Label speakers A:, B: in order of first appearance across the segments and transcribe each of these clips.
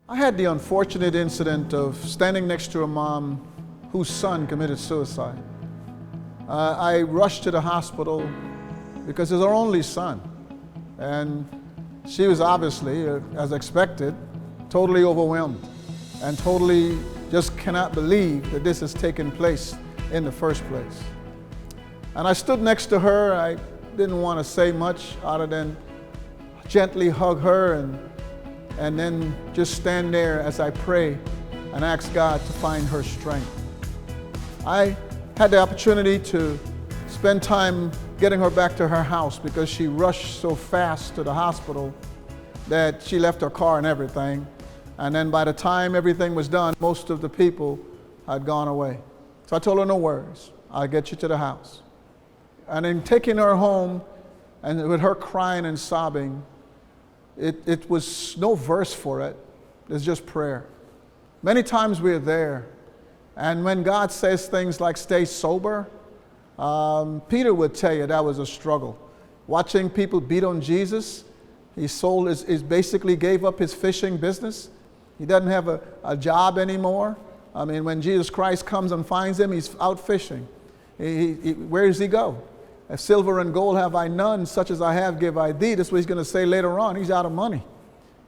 A: I had the unfortunate incident of standing next to a mom whose son committed suicide. I rushed to the hospital because it's her only son. And she was obviously, as expected, totally overwhelmed and totally just cannot believe that this has taken place in the first place. And I stood next to her. I didn't want to say much other than gently hug her and then just stand there as I pray and ask God to find her strength. I had the opportunity to spend time getting her back to her house because she rushed so fast to the hospital that she left her car and everything. And then by the time everything was done, most of the people had gone away. So I told her, no worries, I'll get you to the house. And in taking her home, and with her crying and sobbing, it was no verse for it. It's just prayer. Many times we're there, and when God says things like stay sober, Peter would tell you that was a struggle. Watching people beat on Jesus, he basically gave up his fishing business. He doesn't have a job anymore. I mean, when Jesus Christ comes and finds him, he's out fishing. Where does he go? Silver and gold have I none, such as I have give I thee. That's what he's going to say later on. He's out of money.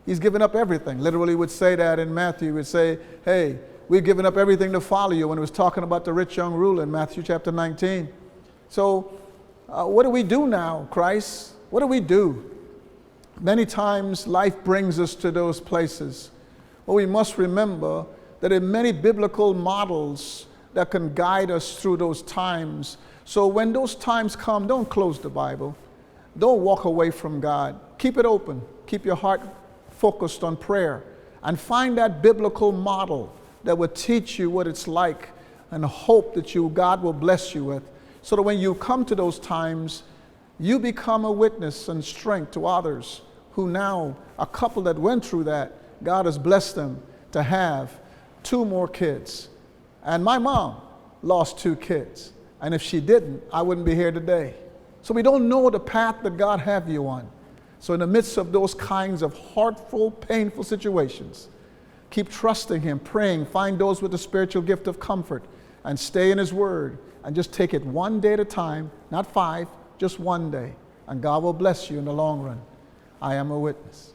A: He's given up everything. Literally would say that in Matthew. He would say, hey, we've given up everything to follow you, when he was talking about the rich young ruler in Matthew chapter 19. So what do we do now, Christ? What do we do? Many times life brings us to those places. Well, we must remember that there are many biblical models that can guide us through those times. So when those times come, don't close the Bible. Don't walk away from God. Keep it open. Keep your heart focused on prayer. And find that biblical model that will teach you what it's like, and hope that God will bless you with. So that when you come to those times, you become a witness and strength to others who now, a couple that went through that, God has blessed them to have 2 more kids. And my mom lost 2 kids. And if she didn't, I wouldn't be here today. So we don't know the path that God have you on. So in the midst of those kinds of heartful, painful situations, keep trusting him, praying, find those with the spiritual gift of comfort, and stay in his word, and just take it one day at a time, not 5, just one day. And God will bless you in the long run. I am a witness.